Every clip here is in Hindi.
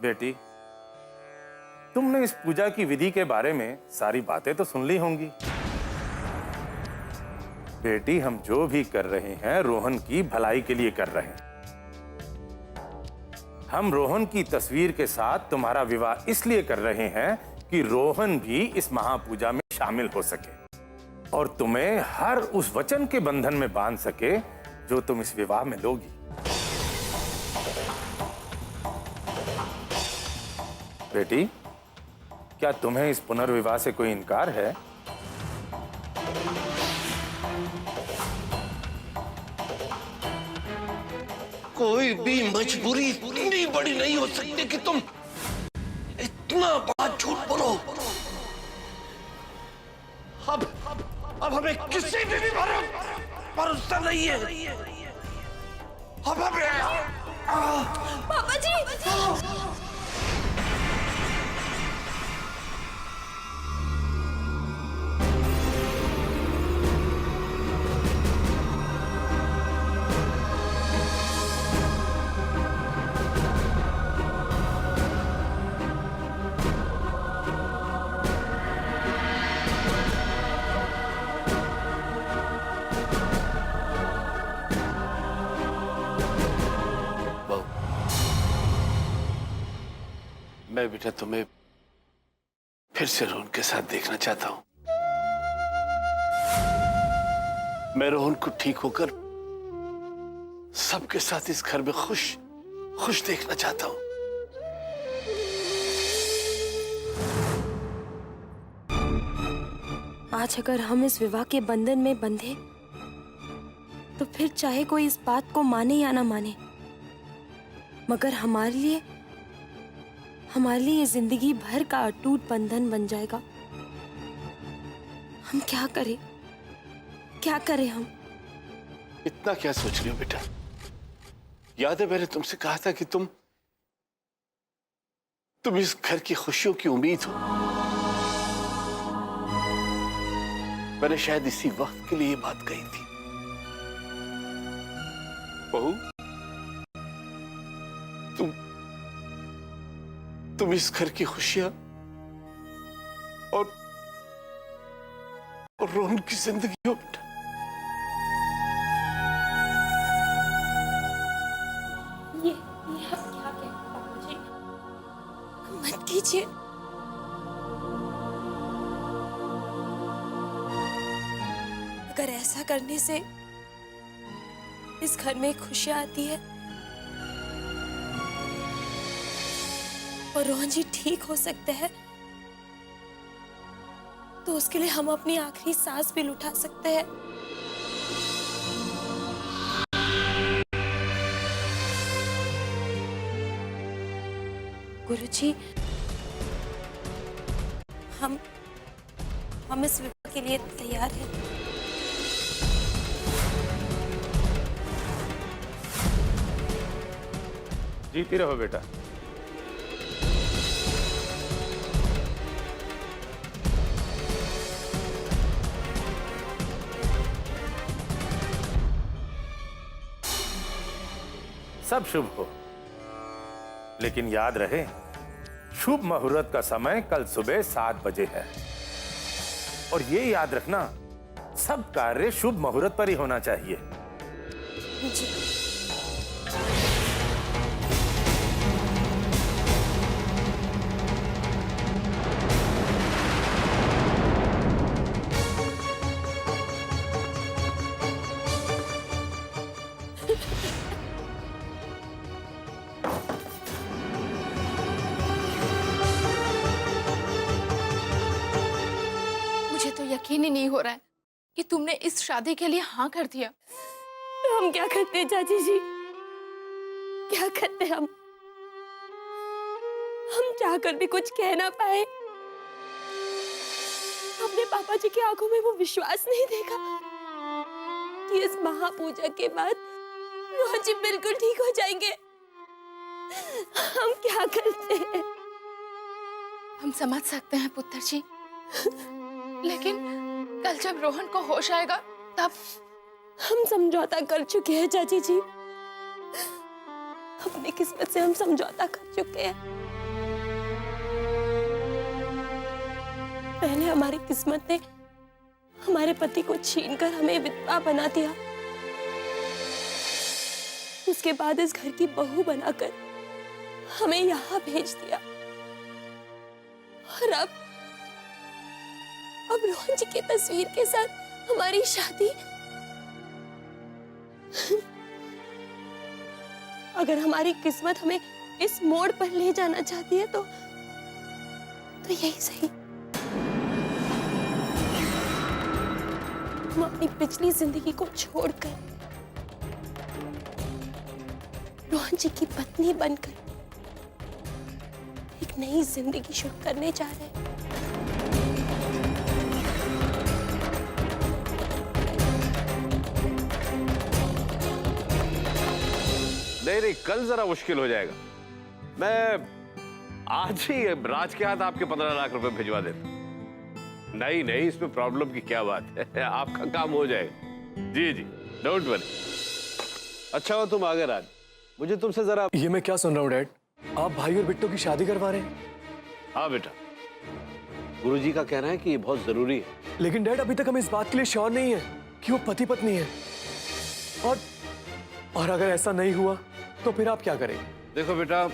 बेटी, तुमने इस पूजा की विधि के बारे में सारी बातें तो सुन ली होंगी। बेटी, हम जो भी कर रहे हैं रोहन की भलाई के लिए कर रहे हैं। हम रोहन की तस्वीर के साथ तुम्हारा विवाह इसलिए कर रहे हैं कि रोहन भी इस महापूजा में शामिल हो सके और तुम्हें हर उस वचन के बंधन में बांध सके जो तुम इस विवाह में लोगी। बेटी, क्या तुम्हें इस पुनर्विवाह से कोई इनकार है? कोई भी मजबूरी इतनी बड़ी नहीं हो सकती कि तुम इतना बड़ा झूठ बोलो। अब हमें किसी भी भरोसा नहीं है। अब हमें पापा जी। मैं बेटा तुम्हें फिर से रोहन के साथ देखना चाहता हूं। मैं रोहन को ठीक होकर सबके साथ इस घर में खुश देखना चाहता हूं। आज अगर हम इस विवाह के बंधन में बंधे तो फिर चाहे कोई इस बात को माने या ना माने, मगर हमारे लिए ये जिंदगी भर का अटूट बंधन बन जाएगा। हम क्या करें हम? इतना क्या सोच रही हो बेटा? याद है मैंने तुमसे कहा था कि तुम इस घर की खुशियों की उम्मीद हो। मैंने शायद इसी वक्त के लिए ये बात कही थी। बहू, तुम इस घर की खुशियां और रोहन की जिंदगी हो बेटा। ये आप क्या कहते हैं पापा जी? मत कीजिए। अगर ऐसा करने से इस घर में खुशियां आती है और रोहन जी ठीक हो सकते हैं, तो उसके लिए हम अपनी आखिरी सांस भी लुटा सकते हैं। गुरुजी, हम इस विवाह के लिए तैयार हैं। जीती रहो बेटा। सब शुभ हो, लेकिन याद रहे शुभ मुहूर्त का समय कल सुबह 7 बजे है। और ये याद रखना, सब कार्य शुभ मुहूर्त पर ही होना चाहिए। जी। मुझे तो यकीन ही नहीं हो रहा है कि तुमने इस शादी के लिए हाँ कर दिया। तो हम क्या करते हैं चाची जी? क्या करते हम चाहकर भी कुछ कह ना पाए। हमने पापा जी की आंखों में वो विश्वास नहीं देखा कि इस महापूजा के बाद रोहन जी बिल्कुल ठीक हो जाएंगे। हम क्या करते हैं? हम समझ सकते हैं पुत्र जी, लेकिन कल जब रोहन को होश आएगा तब। हम समझौता कर चुके हैं चाची जी। अपनी किस्मत से हम समझौता कर चुके हैं। पहले हमारी किस्मत ने हमारे पति को छीनकर हमें विधवा बना दिया, उसके बाद इस घर की बहू बनाकर हमें यहाँ भेज दिया, और अब रोहन जी की तस्वीर के साथ हमारी शादी। अगर हमारी किस्मत हमें इस मोड़ पर ले जाना चाहती है तो यही सही। हम अपनी पिछली जिंदगी को छोड़कर रोहन जी की पत्नी बनकर एक नई जिंदगी शुरू करने जा रहे हैं। नहीं, कल जरा मुश्किल हो जाएगा। मैं आज ही राज के हाथ आपके 15 लाख रुपए भिजवा देता। नहीं, इसमें प्रॉब्लम की क्या बात है, आपका काम हो जाएगा। जी, डोंट वरी। अच्छा हो तुम आ गए राज, मुझे तुमसे जरा। ये मैं क्या सुन रहा हूँ डैड, आप भाई और बिट्टू की शादी करवा रहे हैं? हाँ बेटा, गुरुजी का कहना है कि ये बहुत जरूरी है। लेकिन डैड अभी तक हम इस बात के लिए श्योर नहीं है कि वो पति पत्नी है, और अगर ऐसा नहीं हुआ तो फिर आप क्या करेंगे? देखो बेटा,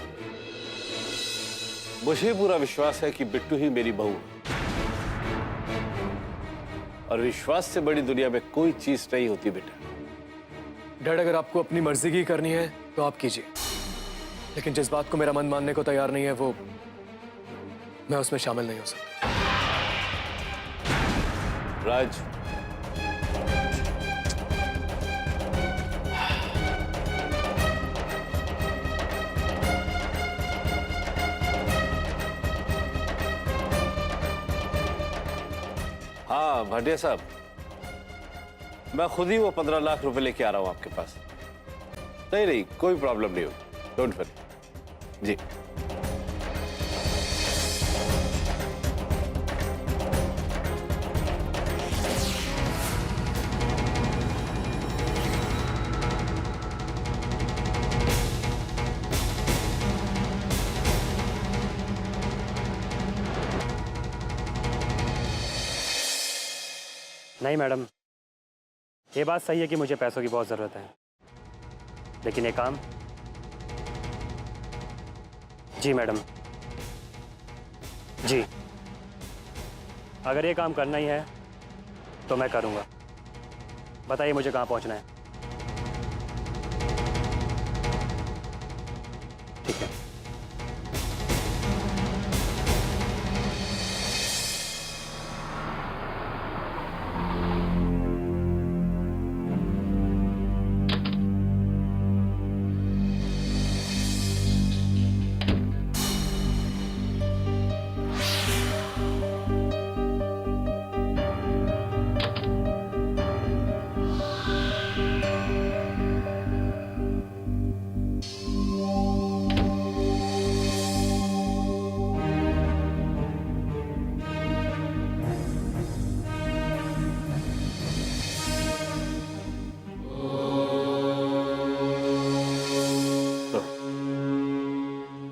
मुझे पूरा विश्वास है कि बिट्टू ही मेरी बहू है, और विश्वास से बड़ी दुनिया में कोई चीज नहीं होती बेटा। डैड अगर आपको अपनी मर्जी की करनी है तो आप कीजिए, लेकिन जिस बात को मेरा मन मानने को तैयार नहीं है वो मैं उसमें शामिल नहीं हो सकता। राज, हाँ भाटिया साहब, मैं खुद ही वो 15 लाख रुपए लेके आ रहा हूं आपके पास। नहीं, कोई प्रॉब्लम नहीं होगी, डोंट वरी। जी नहीं मैडम, ये बात सही है कि मुझे पैसों की बहुत ज़रूरत है, लेकिन ये काम। जी मैडम, जी, अगर ये काम करना ही है तो मैं करूँगा। बताइए मुझे कहाँ पहुँचना है? ठीक है।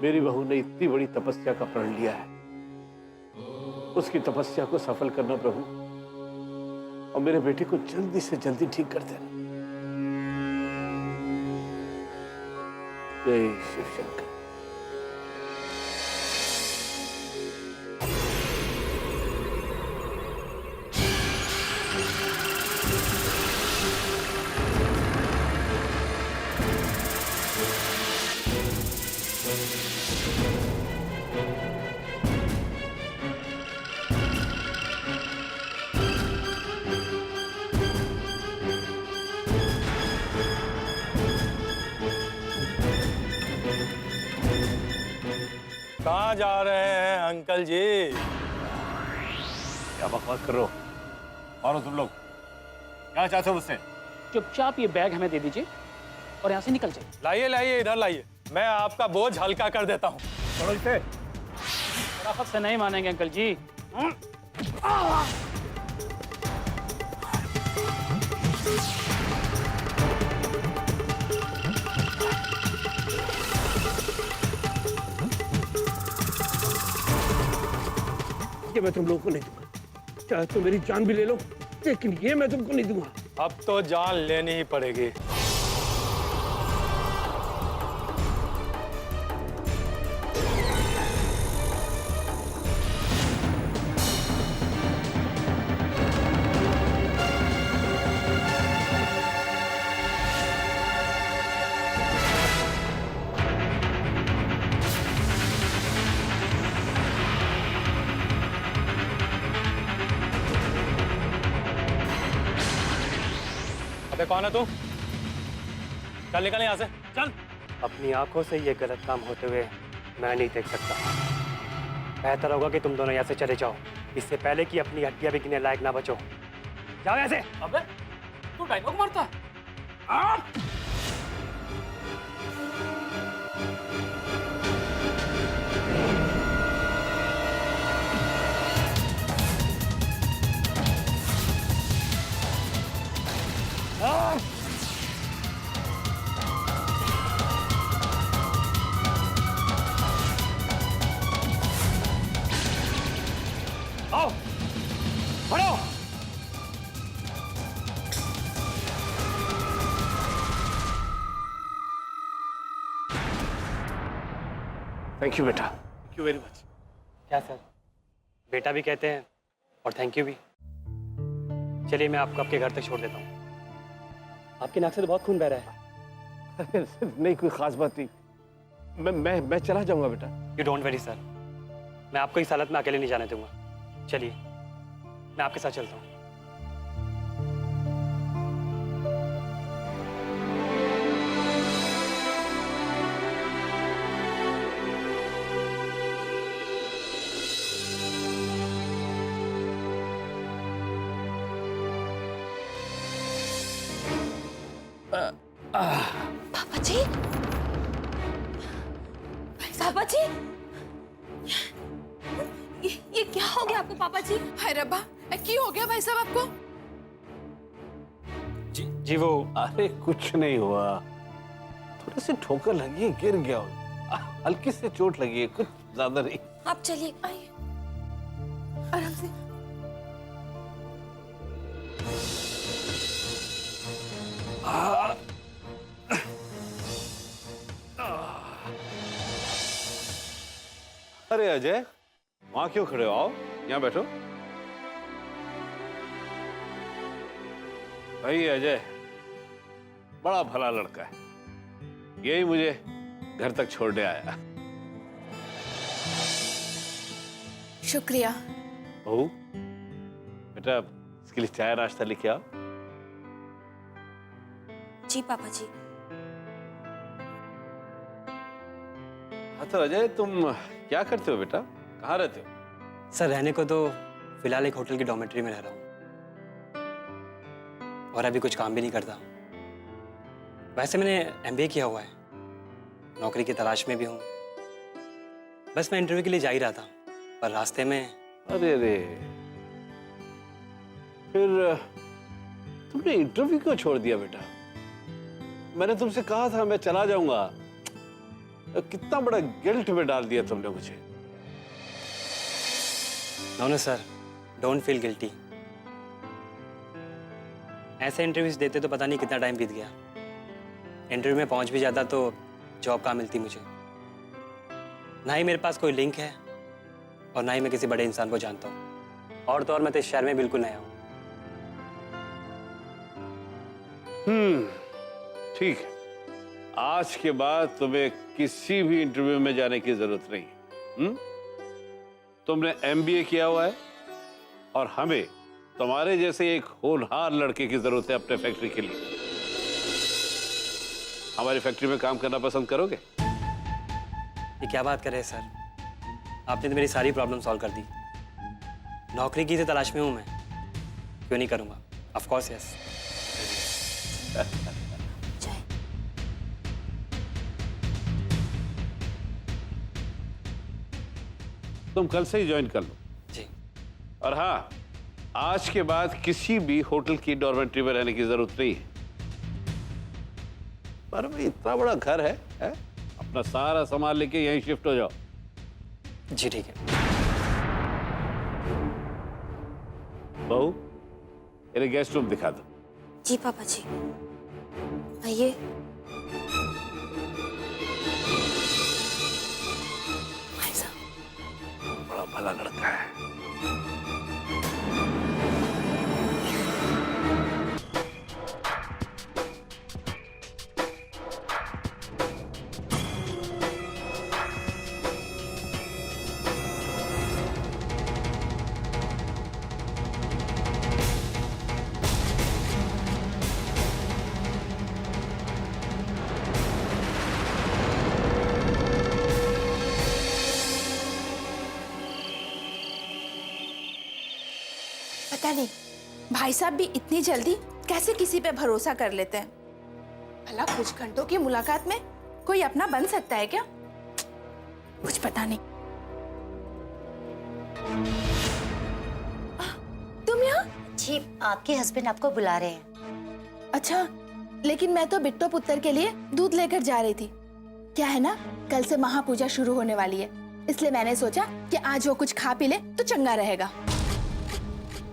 मेरी बहू ने इतनी बड़ी तपस्या का प्रण लिया है, उसकी तपस्या को सफल करना प्रभु, और मेरे बेटे को जल्दी से जल्दी ठीक कर देना। जय शिव शंकर। कहाँ जा रहे हैं अंकल जी? क्या बकवास कर रहे हो? और तुम लोग क्या चाहते हो मुझसे? चुपचाप ये बैग हमें दे दीजिए और यहाँ से निकल जाइए। लाइए इधर लाइए, मैं आपका बोझ हल्का कर देता हूँ। छोड़ो इसे। शराफत से नहीं मानेंगे अंकल जी। ये मैं तुम लोगों को नहीं दूंगा। चाहे तुम मेरी जान भी ले लो, लेकिन ये मैं तुमको नहीं दूंगा। अब तो जान लेनी ही पड़ेगी। अबे कौन है तू? चल निकल यहाँ से, चल। अपनी आंखों से ये गलत काम होते हुए मैं नहीं देख सकता। बेहतर होगा कि तुम दोनों यहाँ से चले जाओ, इससे पहले कि अपनी हड्डियां बिकने लायक ना बचो। जाओ यहाँ से। अबे तू डायलॉग मारता है? आओ, बढ़ो। थैंक यू बेटा, थैंक यू वेरी मच। क्या सर, बेटा भी कहते हैं और थैंक यू भी। चलिए मैं आपको आपके घर तक छोड़ देता हूँ। आपकी नाक से तो बहुत खून बह रहा है। नहीं, कोई खास बात नहीं। मैं चला जाऊंगा बेटा। यू डोंट वरी सर, मैं आपको इस हालत में अकेले नहीं जाने दूंगा। चलिए मैं आपके साथ चलता हूँ। पापा जी, पापा जी, ये क्या हो गया आपको पापा जी? हाय रब्बा, की हो गया भाई साहब आपको? जी वो अरे कुछ नहीं हुआ, थोड़ी सी ठोकर लगी है, गिर गया हूँ। हल्की से चोट लगी है, कुछ ज्यादा नहीं। आप चलिए, आइए आराम से। अरे अजय, वहां क्यों खड़े हो? आओ यहाँ बैठो। भाई अजय बड़ा भला लड़का है, यही मुझे घर तक छोड़ने आया। शुक्रिया। बहू बेटा, इसके लिए चाय नाश्ता लेके आओ। जी पापा जी। हाँ तो अजय, तुम क्या करते हो बेटा? कहाँ रहते हो? सर, रहने को तो फिलहाल एक होटल की डॉर्मेट्री में रह रहा हूँ और अभी कुछ काम भी नहीं करता। वैसे मैंने एमबीए किया हुआ है, नौकरी की तलाश में भी हूँ। बस मैं इंटरव्यू के लिए जा ही रहा था, पर रास्ते में। अरे अरे, फिर तुमने इंटरव्यू क्यों छोड़ दिया बेटा? मैंने तुमसे कहा था मैं चला जाऊंगा। कितना बड़ा गिल्ट में डाल दिया तुमने मुझे। No sir, don't feel guilty. ऐसे इंटरव्यूज देते तो पता नहीं कितना टाइम बीत गया। इंटरव्यू में पहुंच भी जाता तो जॉब कहाँ मिलती मुझे। ना ही मेरे पास कोई लिंक है और ना ही मैं किसी बड़े इंसान को जानता हूँ। और तो और मैं तो इस शहर में बिल्कुल नया हूँ। ठीक है, आज के बाद तुम्हें किसी भी इंटरव्यू में जाने की जरूरत नहीं। तुमने एमबीए किया हुआ है और हमें तुम्हारे जैसे एक होनहार लड़के की जरूरत है अपने फैक्ट्री के लिए। हमारी फैक्ट्री में काम करना पसंद करोगे? ये क्या बात कर रहे हैं सर? आपने तो मेरी सारी प्रॉब्लम सॉल्व कर दी। नौकरी की तो तलाश में हूं मैं, क्यों नहीं करूंगा? Of course yes. तुम कल से ही ज्वाइन कर लो। जी। और हाँ, आज के बाद किसी भी होटल की डॉर्मेट्री में रहने की जरूरत नहीं है। पर भाई इतना बड़ा घर है? अपना सारा सामान लेके यहीं शिफ्ट हो जाओ। जी ठीक है। बहू, इन्हें गेस्ट रूम दिखा दो। जी पापा जी, आइए। भाई साहब, बड़ा भला लड़का है। पता नहीं भाई साहब भी इतनी जल्दी कैसे किसी पे भरोसा कर लेते हैं। भला कुछ घंटों की मुलाकात में कोई अपना बन सकता है क्या? कुछ पता नहीं। तुम यहाँ? जी, आपके हस्बैंड आपको बुला रहे हैं। अच्छा, लेकिन मैं तो बिट्टो पुत्र के लिए दूध लेकर जा रही थी। क्या है ना, कल से महापूजा शुरू होने वाली है, इसलिए मैंने सोचा कि आज वो कुछ खा पी ले तो चंगा रहेगा।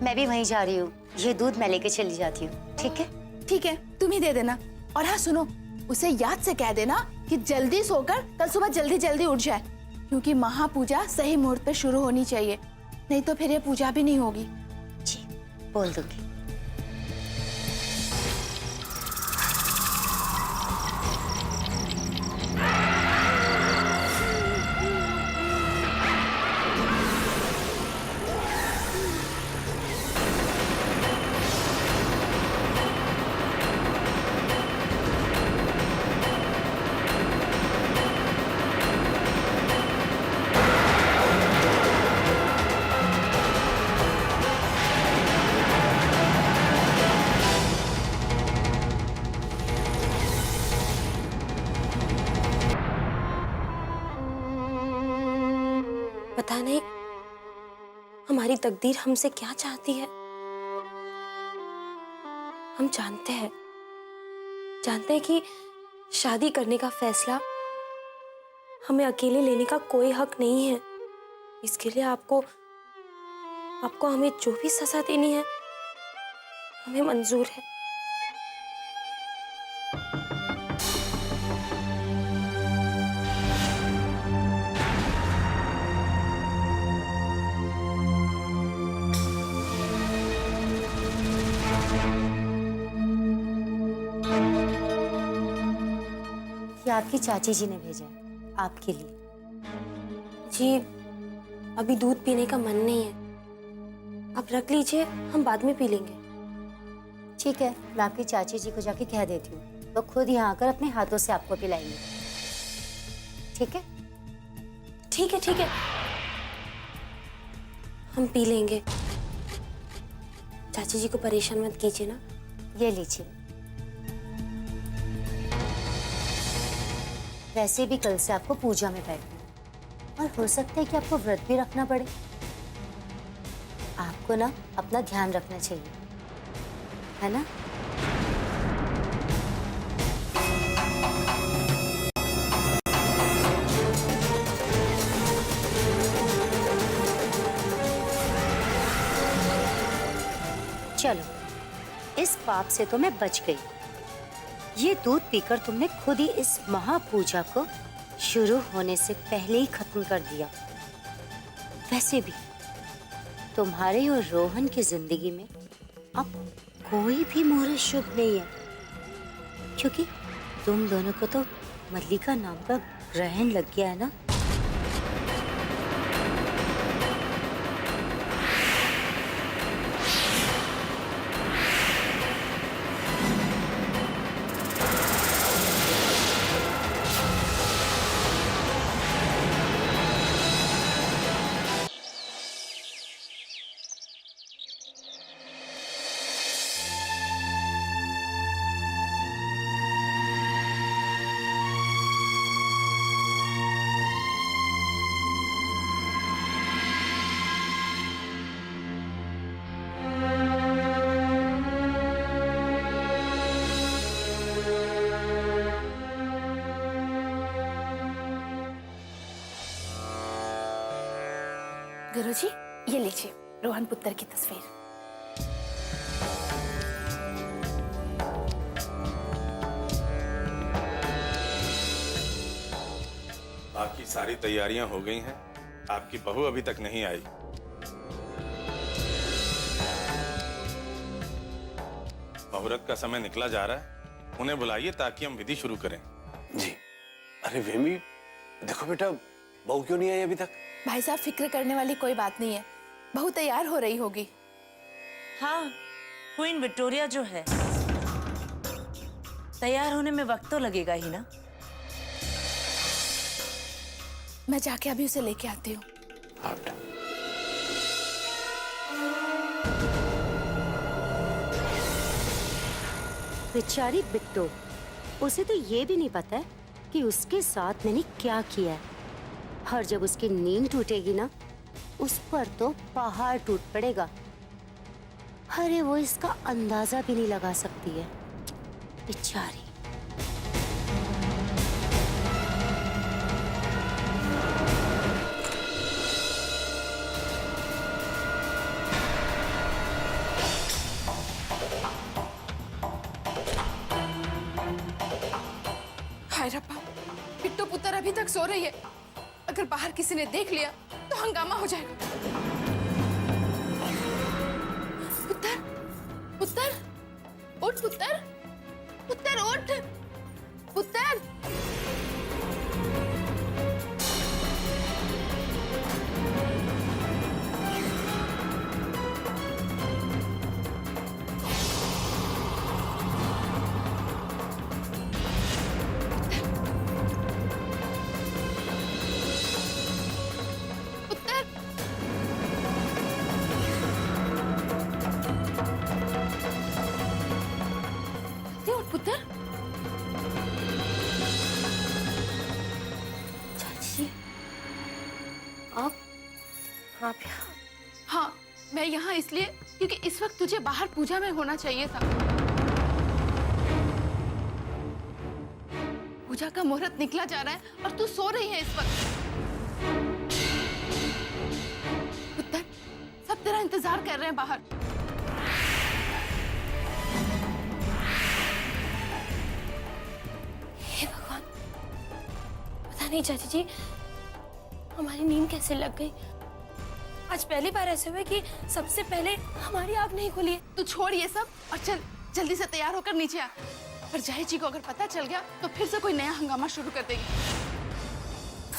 मैं भी वहीं जा रही हूँ, ये दूध मैं लेके चली जाती हूँ। ठीक है? ठीक है, तुम ही दे देना। और हाँ सुनो, उसे याद से कह देना कि जल्दी सोकर कल सुबह जल्दी जल्दी उठ जाए, क्योंकि महापूजा सही मुहूर्त पे शुरू होनी चाहिए, नहीं तो फिर ये पूजा भी नहीं होगी। जी, बोल दूंगी। पता नहीं हमारी तकदीर हमसे क्या चाहती है। हम जानते हैं कि शादी करने का फैसला हमें अकेले लेने का कोई हक नहीं है। इसके लिए आपको हमें जो भी सजा देनी है हमें मंजूर है। ये आपकी चाची जी ने भेजा है आपके लिए। जी, अभी दूध पीने का मन नहीं है, आप रख लीजिए, हम बाद में पी लेंगे। ठीक है, मैं आपकी चाची जी को जाके कह देती हूँ, वो खुद यहाँ आकर अपने हाथों से आपको पिलाएंगे। ठीक है? ठीक है, ठीक है, हम पी लेंगे। चाची जी को परेशान मत कीजिए ना। ये लीजिए। वैसे भी कल से आपको पूजा में बैठना है और हो सकता है कि आपको व्रत भी रखना पड़े। आपको ना अपना ध्यान रखना चाहिए, है ना? चलो, इस पाप से तो मैं बच गई। ये दूध पीकर तुमने खुद ही इस महापूजा को शुरू होने से पहले ही खत्म कर दिया। वैसे भी तुम्हारे और रोहन की जिंदगी में अब कोई भी मुहूर्त शुभ नहीं है, क्योंकि तुम दोनों को तो मल्लिका नाम का ग्रहण लग गया है ना। गुरुजी, ये लीजिए। रोहन पुत्र की तस्वीर। बाकी सारी तैयारियां हो गई हैं। आपकी बहू अभी तक नहीं आई। मुहूर्त का समय निकला जा रहा है, उन्हें बुलाइए ताकि हम विधि शुरू करें। जी। अरे वेमी, देखो बेटा, बहू क्यों नहीं आई अभी तक? भाई साहब, फिक्र करने वाली कोई बात नहीं है, बहू तैयार हो रही होगी। हाँ, क्वीन विक्टोरिया जो है, तैयार होने में वक्त तो लगेगा ही ना। मैं जाके अभी उसे लेके आती हूँ। हाँ बेटा। बेचारी बिट्टो, उसे तो ये भी नहीं पता है कि उसके साथ मैंने क्या किया है। और जब उसकी नींद टूटेगी ना, उस पर तो पहाड़ टूट पड़ेगा। अरे वो इसका अंदाजा भी नहीं लगा सकती है बेचारी। हाय रब्बा, बिट्टू पुत्र अभी तक सो रही है। अगर बाहर किसी ने देख लिया तो हंगामा हो जाएगा। पुत्र, पुत्र, उठ पुत्र, पुत्र उठ, पुत्र। पुत्र, चाची, आप यहाँ? हाँ, मैं यहाँ इसलिए क्योंकि इस वक्त तुझे बाहर पूजा में होना चाहिए था। पूजा का मुहूर्त निकला जा रहा है और तू सो रही है इस वक्त। पुत्र, सब तेरा इंतजार कर रहे हैं बाहर। हे भगवान, पता नहीं चाची जी हमारी नींद कैसे लग गई। आज पहली बार ऐसे हुआ कि सबसे पहले हमारी आँख नहीं खुली है। तू छोड़ ये सब और चल जल्दी से तैयार होकर नीचे आ। पर जय जी को अगर पता चल गया तो फिर से कोई नया हंगामा शुरू कर देगी।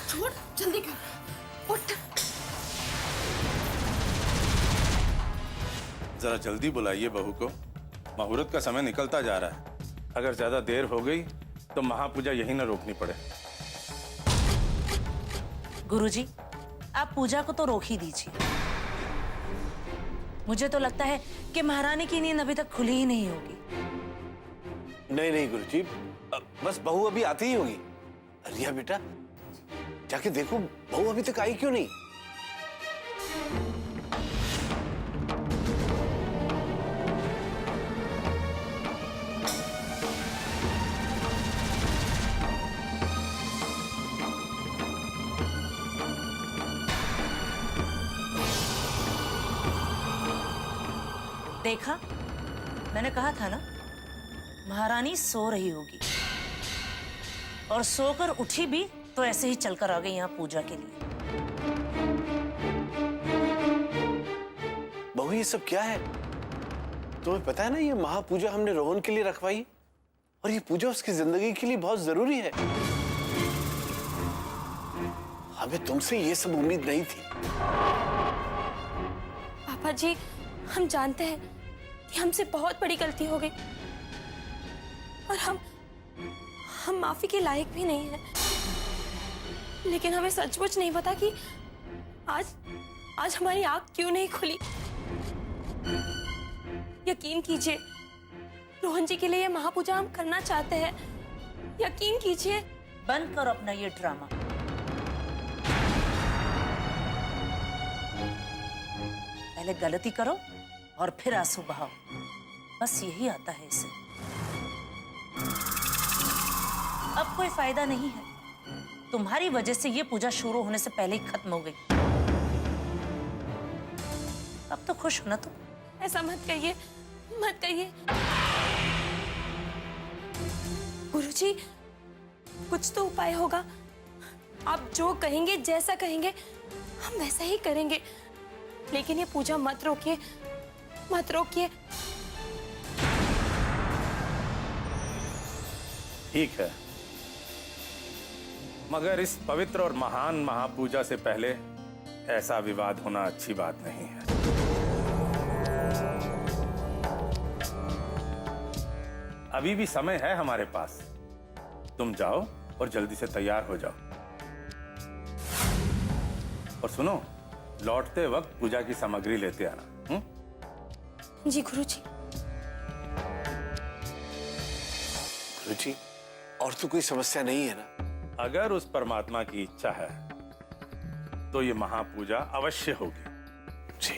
छोड़, जल्दी कर, उठ। जरा जल्दी बुलाइए बहू को, मुहूर्त का समय निकलता जा रहा है। अगर ज्यादा देर हो गई तो महापूजा यहीं न रोकनी पड़े। गुरुजी, आप पूजा को तो रोक ही दीजिए। मुझे तो लगता है कि महारानी की नींद अभी तक खुली ही नहीं होगी। नहीं नहीं गुरुजी, बस बहू अभी आती ही होगी। रिया बेटा, जाके देखो बहू अभी तक आई क्यों नहीं। देखा, मैंने कहा था ना, महारानी सो रही होगी। और सोकर उठी भी तो ऐसे ही चलकर आ गई यहाँ पूजा के लिए। बहू, ये सब क्या है? तुम्हें पता है ना, ये महापूजा हमने रोहन के लिए रखवाई और ये पूजा उसकी जिंदगी के लिए बहुत जरूरी है। हमें तुमसे ये सब उम्मीद नहीं थी। पापा जी, हम जानते हैं कि हमसे बहुत बड़ी गलती हो गई और हम माफी के लायक भी नहीं हैं। लेकिन हमें सचमुच नहीं पता कि आज हमारी आंख क्यों नहीं खुली। यकीन कीजिए, रोहन जी के लिए ये महापूजा हम करना चाहते हैं। यकीन कीजिए। बंद करो अपना ये ड्रामा। पहले गलती करो और फिर आंसू बहाओ, बस यही आता है इसे। अब कोई फायदा नहीं है, तुम्हारी वजह से ये पूजा शुरू होने से पहले ही खत्म हो गई। अब तो खुश हो ना तुम। ऐसा मत कहिए, मत कहिए। गुरुजी, कुछ तो उपाय होगा। आप जो कहेंगे, जैसा कहेंगे, हम वैसा ही करेंगे। लेकिन ये पूजा मत रोकिए, मत रोकिए। ठीक है, मगर इस पवित्र और महान महापूजा से पहले ऐसा विवाद होना अच्छी बात नहीं है। अभी भी समय है हमारे पास। तुम जाओ और जल्दी से तैयार हो जाओ। और सुनो, लौटते वक्त पूजा की सामग्री लेते आना। जी गुरुजी। रुचि, और तो कोई समस्या नहीं है ना? अगर उस परमात्मा की इच्छा है तो ये महापूजा अवश्य होगी। जी।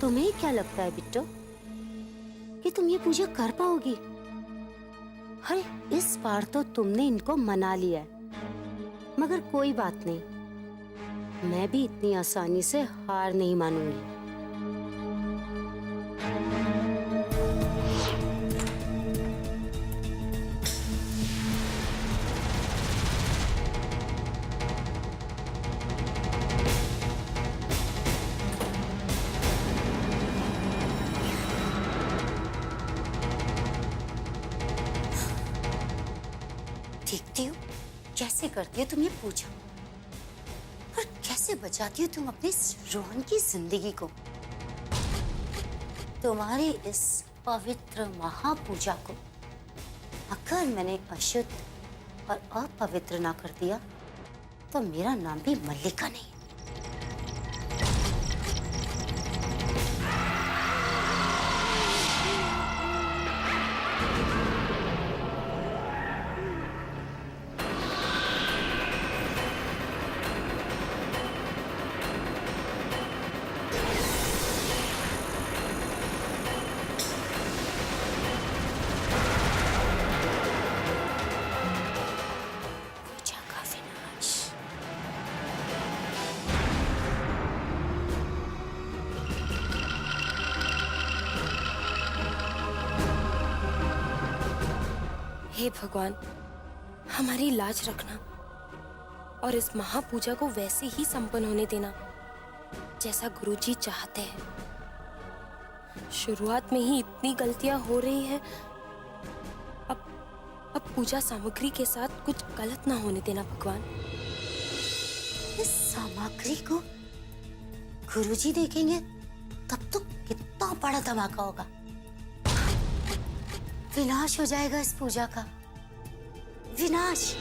तुम्हें क्या लगता है बिट्टो कि तुम ये पूजा कर पाओगी? अरे इस बार तो तुमने इनको मना लिया है, मगर कोई बात नहीं, मैं भी इतनी आसानी से हार नहीं मानूंगी। देखती हो कैसे करती हो तुम ये पूजा, और कैसे बचाती हो तुम अपनी इस रोहन की जिंदगी को। तुम्हारी इस पवित्र महापूजा को अगर मैंने अशुद्ध और अपवित्र ना कर दिया तो मेरा नाम भी मल्लिका नहीं। हे भगवान, हमारी लाज रखना और इस महापूजा को वैसे ही संपन्न होने देना जैसा गुरुजी चाहते हैं। शुरुआत में ही इतनी गलतियां हो रही हैं, अब पूजा सामग्री के साथ कुछ गलत ना होने देना भगवान। इस सामग्री को गुरुजी देखेंगे तब तो कितना बड़ा धमाका होगा। विनाश हो जाएगा इस पूजा का, विनाश।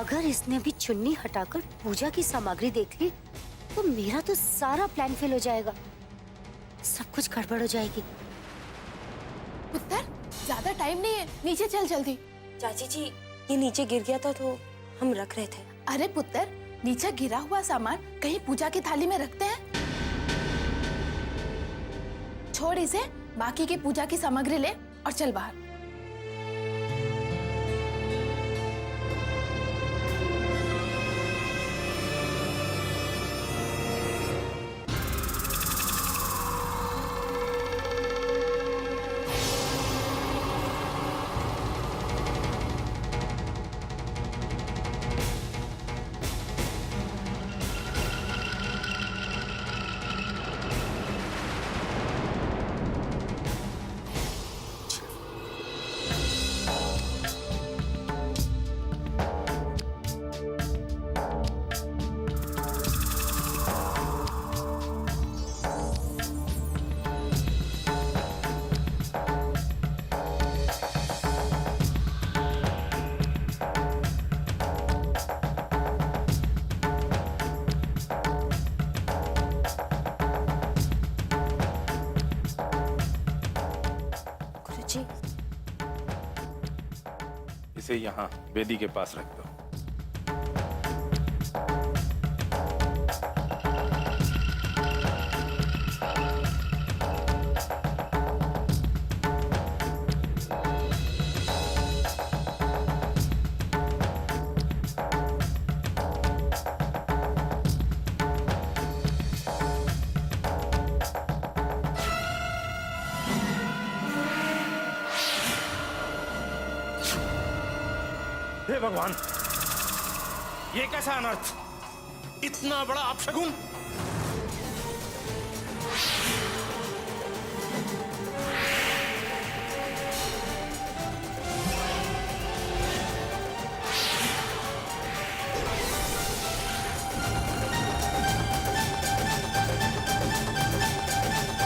अगर इसने अभी चुन्नी हटाकर पूजा की सामग्री देख ली तो मेरा तो सारा प्लान फेल हो जाएगा, सब कुछ गड़बड़ हो जाएगी। पुत्र, ज्यादा टाइम नहीं है, नीचे चल जल्दी। चाची जी, ये नीचे गिर गया था तो हम रख रहे थे। अरे पुत्र, नीचे गिरा हुआ सामान कहीं पूजा की थाली में रखते हैं? छोड़ इसे, बाकी की पूजा की सामग्री ले और चल बाहर। गुरुजी, इसे यहाँ वेदी के पास रख दो। हे भगवान, ये कैसा अनर्थ, इतना बड़ा अपशगुन।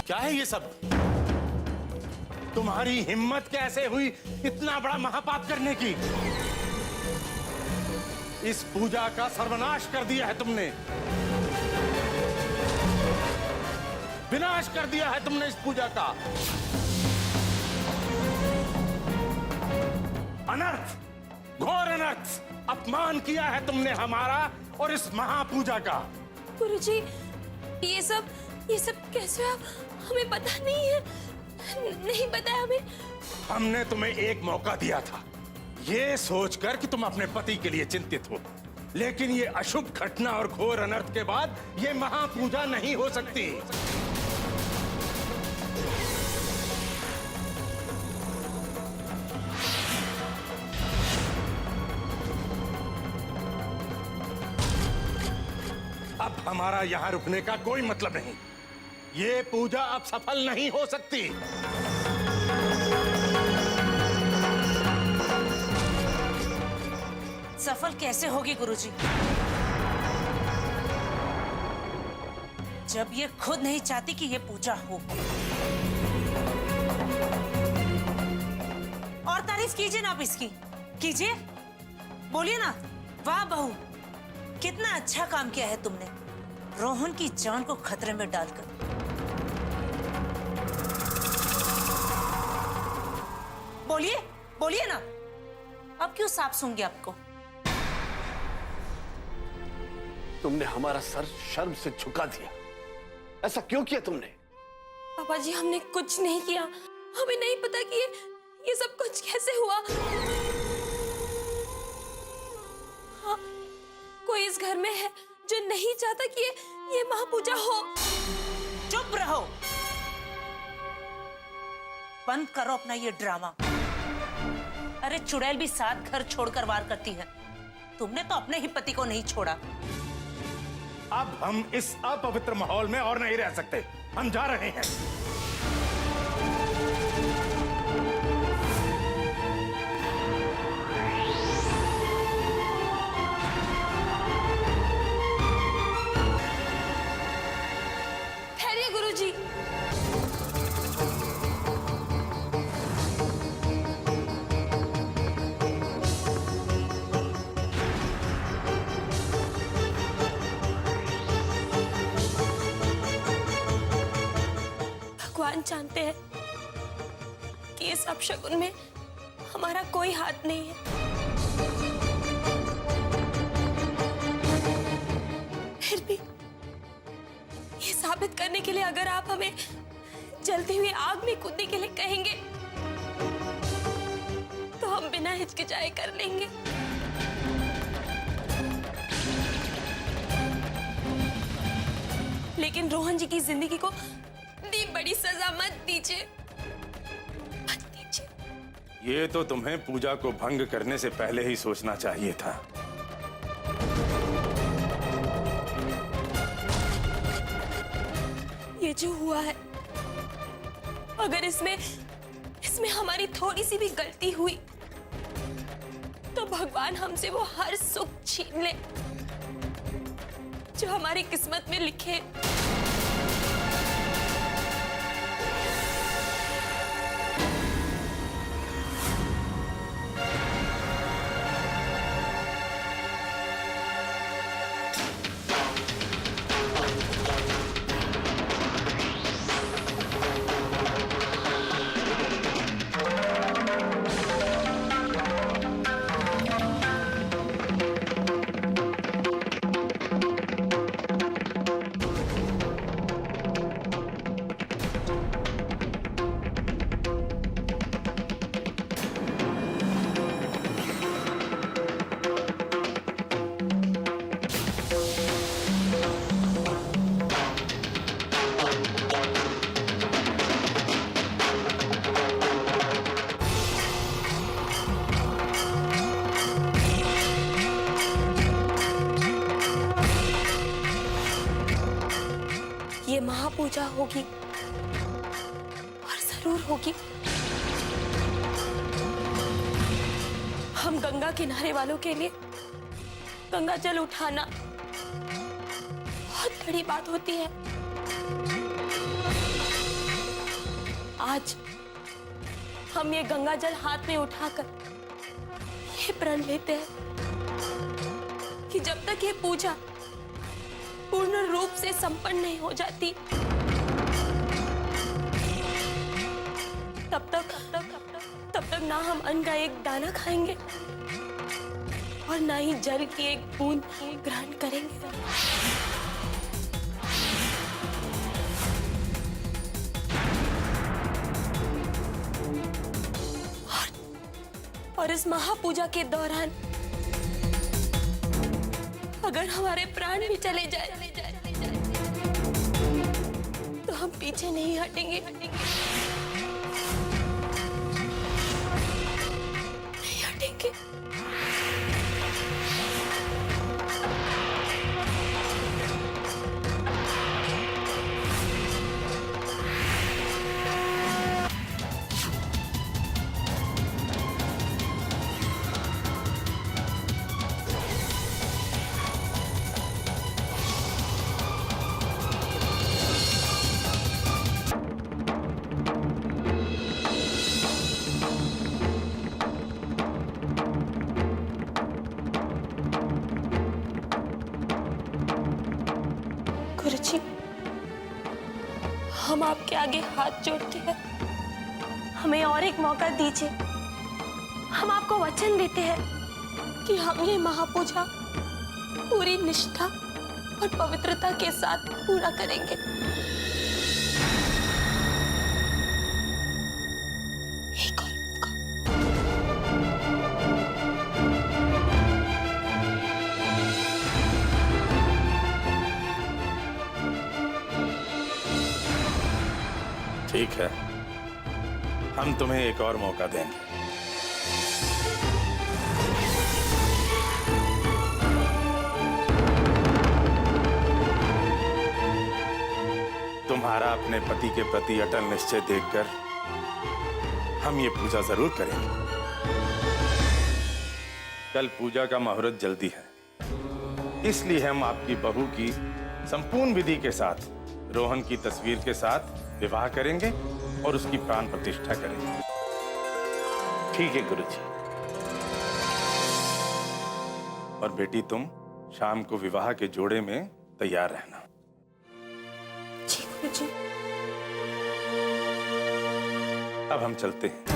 क्या है ये सब? तुम्हारी हिम्मत कैसे हुई इतना बड़ा महापाप करने की? इस पूजा का सर्वनाश कर दिया है तुमने, विनाश कर दिया है तुमने इस पूजा का। अनर्थ, घोर अनर्थ, अपमान किया है तुमने हमारा और इस महापूजा का। गुरुजी, ये सब कैसे हुआ? हमें पता नहीं है, नहीं पता है हमें। हमने तुम्हें एक मौका दिया था, ये सोचकर कि तुम अपने पति के लिए चिंतित हो, लेकिन ये अशुभ घटना और घोर अनर्थ के बाद ये महापूजा नहीं हो सकती। अब हमारा यहां रुकने का कोई मतलब नहीं, ये पूजा अब सफल नहीं हो सकती। सफल कैसे होगी गुरुजी, जब ये खुद नहीं चाहती कि ये पूजा हो। और तारीफ कीजिए ना आप इसकी, कीजिए, बोलिए ना, वाह बहू, कितना अच्छा काम किया है तुमने, रोहन की जान को खतरे में डालकर। बोलिए, बोलिए ना, अब क्यों साफ सूंघे आपको? तुमने हमारा सर शर्म से झुका दिया, ऐसा क्यों किया तुमने? पापा जी, हमने कुछ नहीं किया, हमें नहीं पता कि ये सब कुछ कैसे हुआ। हाँ, कोई इस घर में है जो नहीं चाहता कि ये महापूजा हो। चुप रहो, बंद करो अपना ये ड्रामा। अरे चुड़ैल भी साथ घर छोड़कर वार करती है, तुमने तो अपने ही पति को नहीं छोड़ा। अब हम इस अपवित्र माहौल में और नहीं रह सकते, हम जा रहे हैं। ठहरिए गुरुजी। भगवान जानते हैं कि इस अपशगुन में हमारा कोई हाथ नहीं है। फिर भी ये साबित करने के लिए अगर आप हमें जलती हुई आग में कूदने के लिए कहेंगे तो हम बिना हिचकिचाए कर लेंगे। लेकिन रोहन जी की जिंदगी को इतनी बड़ी सजा मत दीजिए, मत दीजिए। ये तो तुम्हें पूजा को भंग करने से पहले ही सोचना चाहिए था। ये जो हुआ है, अगर इसमें हमारी थोड़ी सी भी गलती हुई तो भगवान हमसे वो हर सुख छीन ले जो हमारी किस्मत में लिखे। ये महापूजा होगी और जरूर होगी। हम गंगा किनारे वालों के लिए गंगा जल उठाना बहुत बड़ी बात होती है। आज हम ये गंगा जल हाथ में उठाकर ये प्रण लेते हैं कि जब तक ये पूजा पूर्ण रूप से संपन्न नहीं हो जाती तब तक ना हम अन्न का एक दाना खाएंगे और ना ही जल की एक बूंद ग्रहण करेंगे। और इस महापूजा के दौरान अगर हमारे प्राण भी चले जाए तो हम पीछे नहीं हटेंगे, नहीं हटेंगे। गुरुजी, हम आपके आगे हाथ जोड़ते हैं, हमें और एक मौका दीजिए। हम आपको वचन देते हैं कि हम ये महापूजा पूरी निष्ठा और पवित्रता के साथ पूरा करेंगे। एक और मौका। ठीक है, हम तुम्हें एक और मौका देंगे। तुम्हारा अपने पति के प्रति अटल निश्चय देखकर हम ये पूजा जरूर करेंगे। कल पूजा का मुहूर्त जल्दी है, इसलिए हम आपकी बहू की संपूर्ण विधि के साथ रोहन की तस्वीर के साथ विवाह करेंगे और उसकी प्राण प्रतिष्ठा करेंगे। ठीक है गुरुजी। और बेटी, तुम शाम को विवाह के जोड़े में तैयार रहना। जी गुरुजी। अब हम चलते हैं।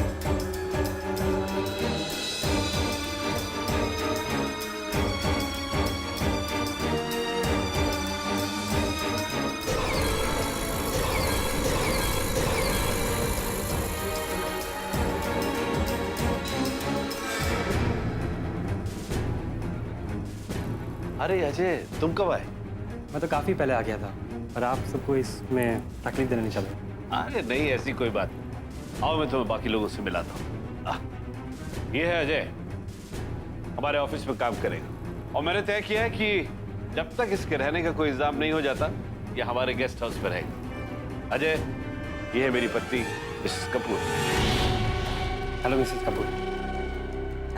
अरे अजय, तुम कब आए? मैं तो काफ़ी पहले आ गया था, पर आप सबको इसमें तकलीफ देना नहीं चाहता। अरे नहीं, ऐसी कोई बात नहीं। आओ मैं तुम्हें बाकी लोगों से मिलाता हूँ। ये है अजय, हमारे ऑफिस में काम करेगा और मैंने तय किया है कि जब तक इसके रहने का कोई इंतजाम नहीं हो जाता, ये हमारे गेस्ट हाउस में रहेगा। अजय, ये है मेरी पत्नी Mrs Kapoor. Hello Mrs Kapoor.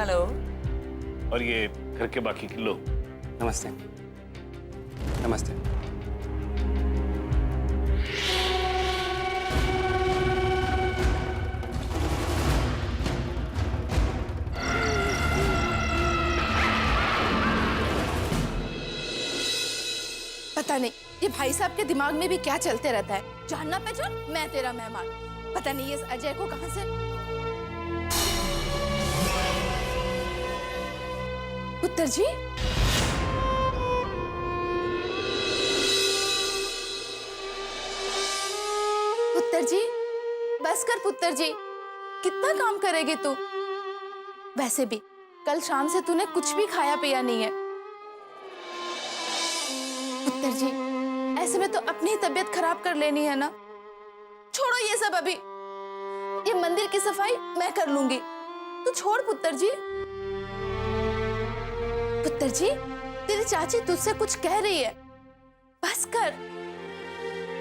Hello. और ये घर के बाकी के लोग। नमस्ते। नमस्ते। पता नहीं ये भाई साहब के दिमाग में भी क्या चलते रहता है। जानना पहचान, मैं तेरा मेहमान। पता नहीं ये अजय को कहां से। पुत्र जी, पुत्र जी, बस कर पुत्र जी, कितना काम करेगी तू? वैसे भी कल शाम से तूने कुछ भी खाया पिया नहीं है। पुत्र जी, ऐसे में तो अपनी ही तबीयत खराब कर लेनी है ना। छोड़ो ये सब अभी, ये मंदिर की सफाई मैं कर लूंगी, तू छोड़ पुत्र जी। पुत्र जी, तेरी चाची तुझसे कुछ कह रही है, बस कर।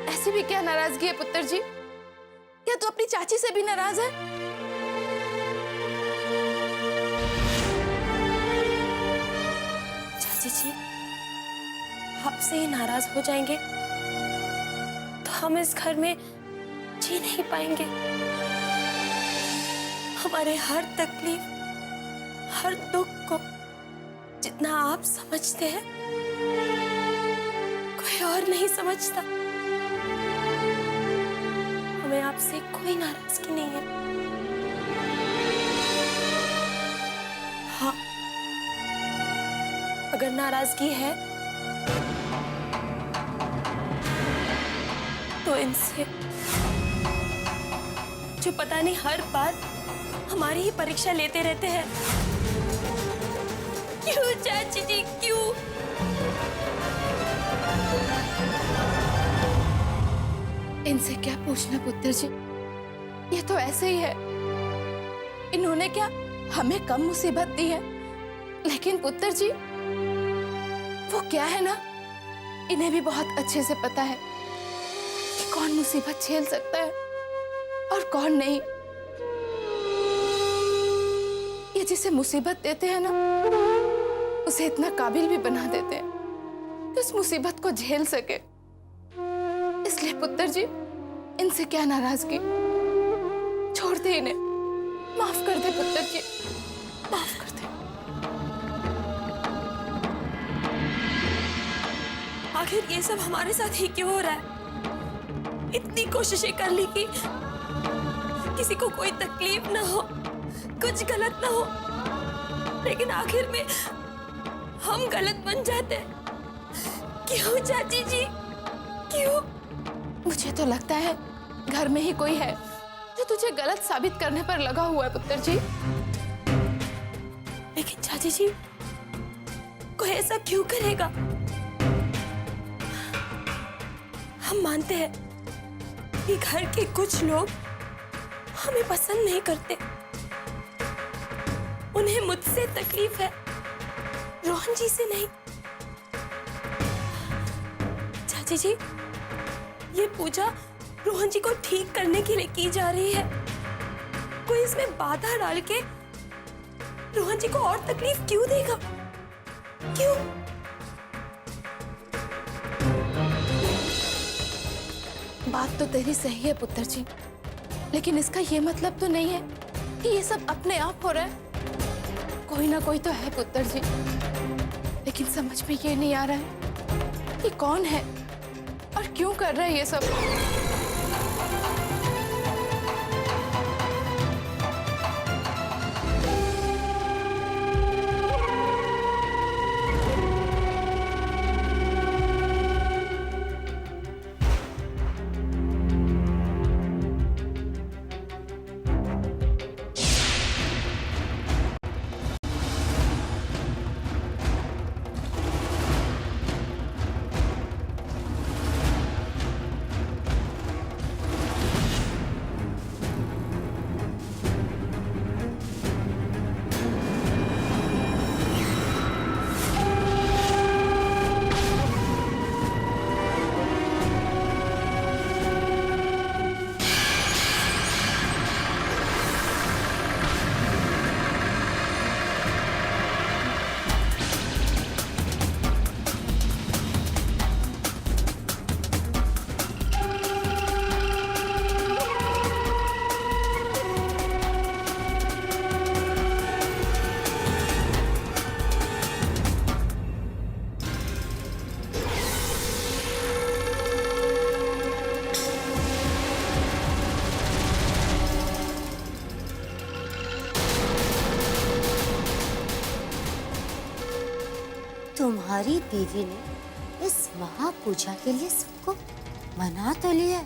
ऐसी भी क्या नाराजगी है पुत्र जी? क्या तू अपनी चाची से भी नाराज है? चाची जी, आपसे ही नाराज हो जाएंगे तो हम इस घर में जी नहीं पाएंगे। हमारे हर तकलीफ, हर दुख को जितना आप समझते हैं, कोई और नहीं समझता। हमें आपसे कोई नाराजगी नहीं है। हाँ, अगर नाराजगी है तो इनसे, जो पता नहीं हर बार हमारी ही परीक्षा लेते रहते हैं। क्यों चाची जी, क्यों? इनसे क्या पूछना पुत्र जी, ये तो ऐसे ही है। इन्होंने क्या हमें कम मुसीबत दी है, लेकिन पुत्र जी वो क्या है ना, इन्हें भी बहुत अच्छे से पता है कि कौन मुसीबत झेल सकता है और कौन नहीं। ये जिसे मुसीबत देते हैं ना, उसे इतना काबिल भी बना देते हैं कि उस मुसीबत को झेल सके। इसलिए पुत्र जी, इनसे क्या नाराजगी, छोड़ दे इन्हें, माफ कर दे पुत्र जी, माफ कर दे। आखिर ये सब हमारे साथ ही क्यों हो रहा है? इतनी कोशिशें कर ली कि किसी को कोई तकलीफ ना हो, कुछ गलत ना हो, लेकिन आखिर में हम गलत बन जाते हैं। क्यों चाची जी, क्यों? मुझे तो लगता है घर में ही कोई है जो तुझे गलत साबित करने पर लगा हुआ है पुत्र जी। लेकिन चाची जी, कोई ऐसा क्यों करेगा? हम मानते हैं कि घर के कुछ लोग हमें पसंद नहीं करते, उन्हें मुझसे तकलीफ है, रोहन जी से नहीं। चाची जी, ये पूजा रोहन जी को ठीक करने के लिए की जा रही है। कोई इसमें बाधा डाल के रोहन जी को और तकलीफ क्यों देगा? क्यों? बात तो तेरी सही है पुत्र जी, लेकिन इसका ये मतलब तो नहीं है कि ये सब अपने आप हो रहा है। कोई ना कोई तो है पुत्र जी, लेकिन समझ में ये नहीं आ रहा है कि कौन है और क्यों कर रहा है ये सब। तुम्हारी बीवी ने इस महापूजा के लिए सबको मना तो लिया है,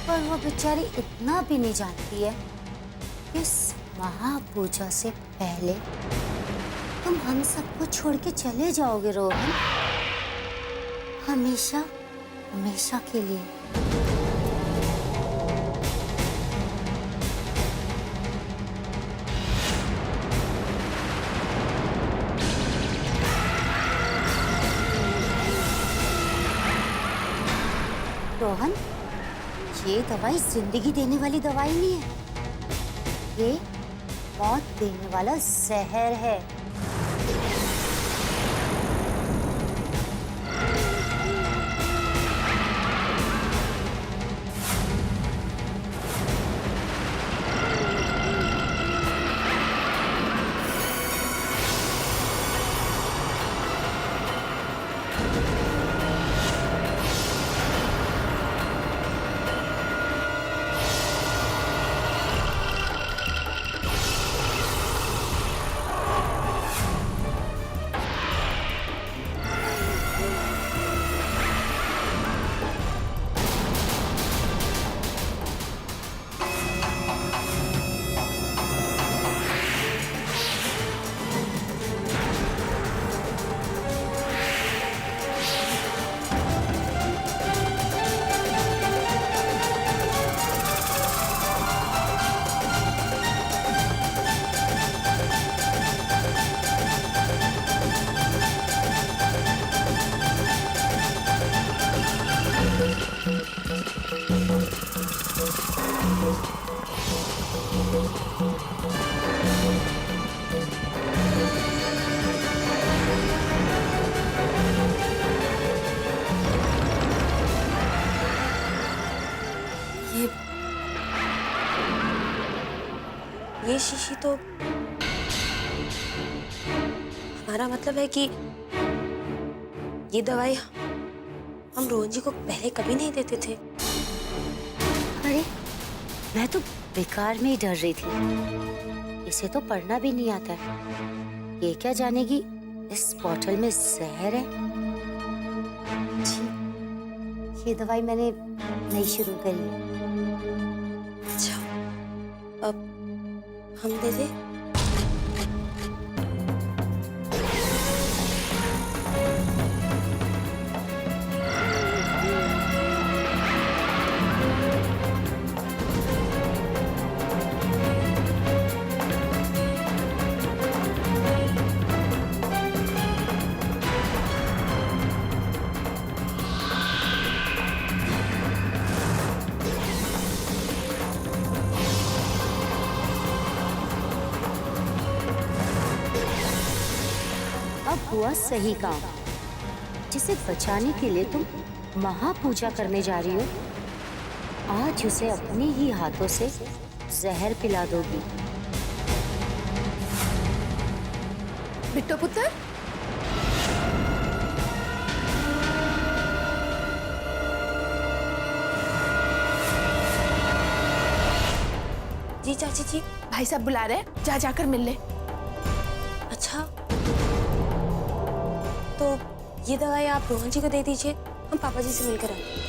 पर वो बेचारी इतना भी नहीं जानती है कि इस महापूजा से पहले तुम हम सबको छोड़ के चले जाओगे रोहन, हमेशा हमेशा के लिए। रोहन, ये दवाई जिंदगी देने वाली दवाई नहीं है, ये मौत देने वाला जहर है। ये शीशी तो हमारा मतलब है कि ये दवाई हम रोहन जी को पहले कभी नहीं देते थे। अरे मैं तो बेकार में ही डर रही थी, इसे तो पढ़ना भी नहीं आता है, ये क्या जानेगी इस बॉटल में जहर है। जी, ये दवाई मैंने नई शुरू करी है। अच्छा, अब हम दे दे? अब हुआ सही काम, जिसे बचाने के लिए तुम महापूजा करने जा रही हो, आज उसे अपने ही हाथों से जहर पिला दोगी। बिट्टू पुत्र, जी चाची जी। भाई साहब बुला रहे हैं, जा जाकर मिल ले। अच्छा, तो ये दवाई आप रोहन जी को दे दीजिए, हम पापा जी से मिलकर आएंगे।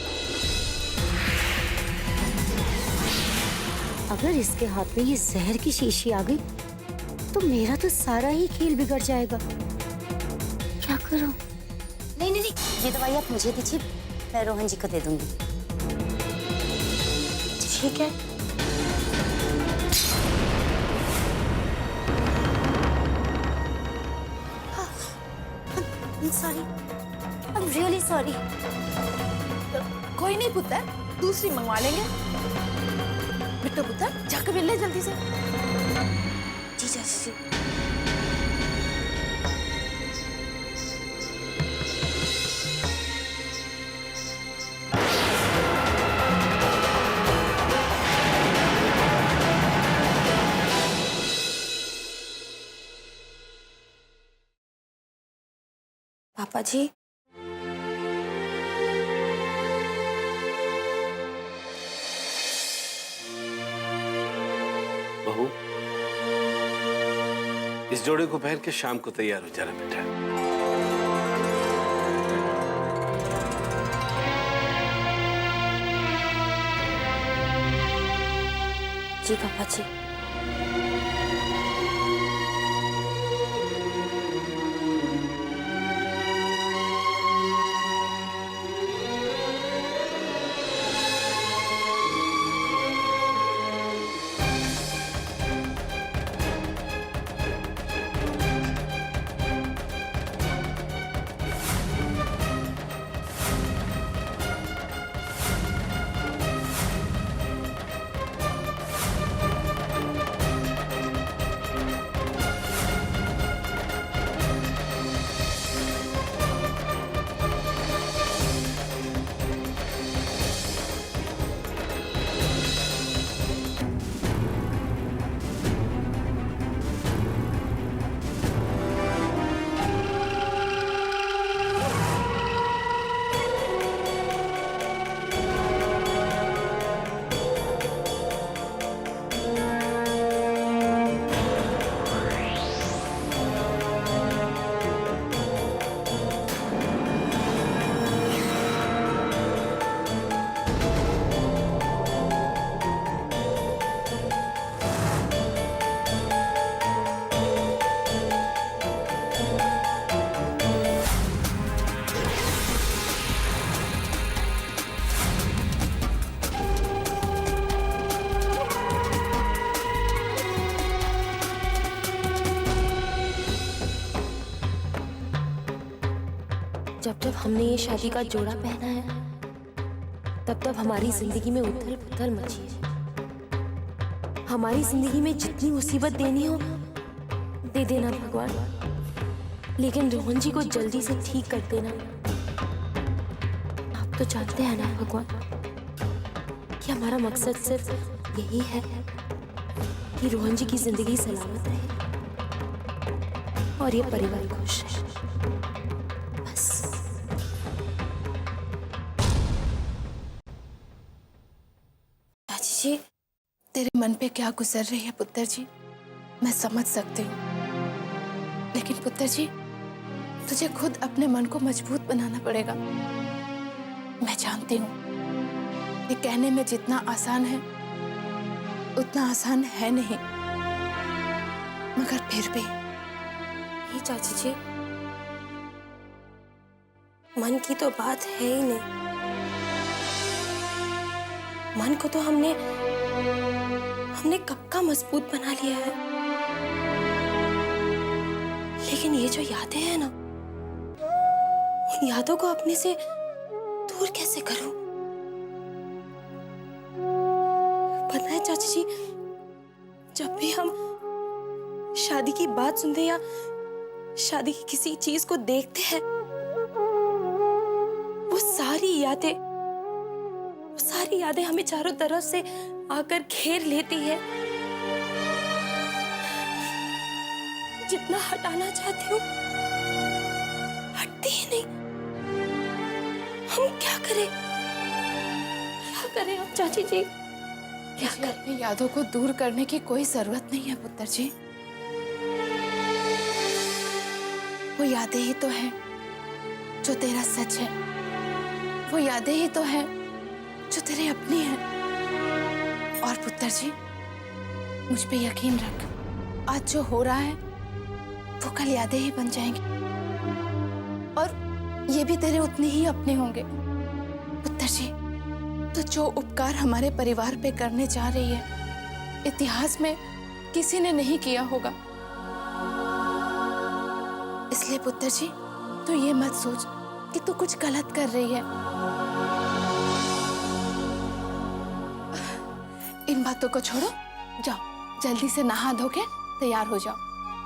अगर इसके हाथ में ये जहर की शीशी आ गई तो मेरा तो सारा ही खेल बिगड़ जाएगा। क्या करूं? नहीं नहीं नहीं, ये दवाई आप मुझे दीजिए, मैं रोहन जी को दे दूंगी। ठीक है। Sorry, I am really sorry. कोई नहीं पुत्र, दूसरी मंगवा लेंगे। बिट्टू पुत्र, जाकर मिल ले जल्दी से। जी चाची जी। पापा जी, बहू, इस जोड़े को पहन के शाम को तैयार हो जाना बेटा। जी पापा जी। जब जब हमने ये शादी का जोड़ा पहना है, तब तब हमारी जिंदगी में उथल पुथल मची है। हमारी जिंदगी में जितनी मुसीबत देनी हो दे देना भगवान, लेकिन रोहन जी को जल्दी से ठीक कर देना। आप तो जानते हैं ना भगवान कि हमारा मकसद सिर्फ यही है कि रोहन जी की जिंदगी सलामत रहे और ये परिवार खुश है। बस। चाची जी, तेरे मन पे क्या गुजर रही है पुत्र जी, मैं समझ सकती हूँ, लेकिन पुत्र जी तुझे खुद अपने मन को मजबूत बनाना पड़ेगा। मैं जानती हूँ ये कहने में जितना आसान है उतना आसान है नहीं, मगर फिर भी। नहीं चाची जी, मन की तो बात है ही नहीं। मन को तो हमने कब का मजबूत बना लिया है, लेकिन ये जो यादें हैं ना, उन यादों को अपने से दूर कैसे करूं? पता है चाची जी, जब भी हम शादी की बात सुनते या शादी की किसी चीज को देखते हैं, वो सारी यादें हमें चारों तरफ से आकर घेर लेती है। जितना हटाना चाहती हूँ हटती ही नहीं। हम क्या करें अब चाची जी? क्या मुझे अपनी यादों को दूर करने की कोई जरूरत नहीं है पुत्र जी। वो यादें ही तो हैं जो तेरा सच है, वो यादें ही तो हैं जो तेरे अपनी हैं। और पुत्र जी मुझ पे यकीन रख, आज जो हो रहा है वो कल यादें ही बन जाएंगी, और ये भी तेरे उतने ही अपने होंगे। पुत्र जी तो जो उपकार हमारे परिवार पे करने जा रही है, इतिहास में किसी ने नहीं किया होगा। इसलिए पुत्र जी तू ये मत सोच कि तू कुछ गलत कर रही है। इन बातों को छोड़ो, जाओ जल्दी से नहा धो के तैयार हो जाओ।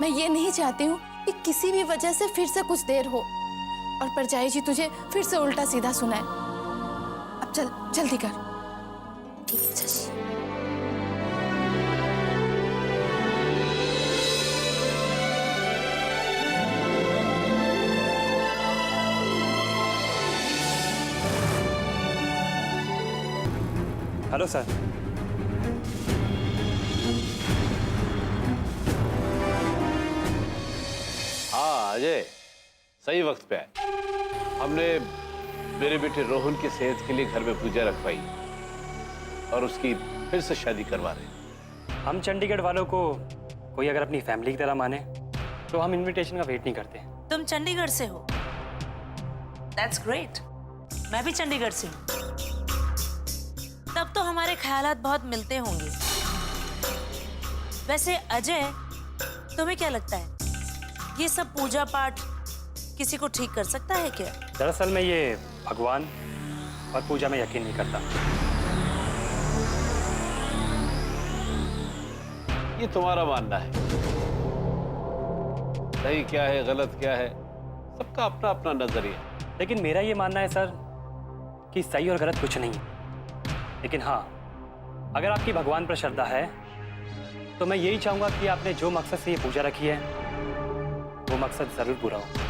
मैं ये नहीं चाहती हूँ कि किसी भी वजह से फिर से कुछ देर हो और परजाई जी तुझे फिर से उल्टा सीधा सुनाए। अब चल जल्दी कर। ठीक है चाची। Hello sir. हाँ अजय, सही वक्त पे आए। हमने मेरे बेटे रोहन की सेहत के लिए घर में पूजा रखवाई और उसकी फिर से शादी करवा रहे हैं। हम चंडीगढ़ वालों को कोई अगर अपनी फैमिली की तरह माने तो हम इनविटेशन का वेट नहीं करते। तुम चंडीगढ़ से हो? That's great. मैं भी चंडीगढ़ से हूँ। तब तो हमारे ख्यालात बहुत मिलते होंगे। वैसे अजय, तुम्हें क्या लगता है, ये सब पूजा पाठ किसी को ठीक कर सकता है क्या? दरअसल मैं ये भगवान और पूजा में यकीन नहीं करता। ये तुम्हारा मानना है, सही क्या है गलत क्या है सबका अपना अपना नजरिया। लेकिन मेरा ये मानना है सर कि सही और गलत कुछ नहीं है। लेकिन हाँ, अगर आपकी भगवान पर श्रद्धा है तो मैं यही चाहूंगा कि आपने जो मकसद से ये पूजा रखी है वो मकसद जरूर पूरा हो।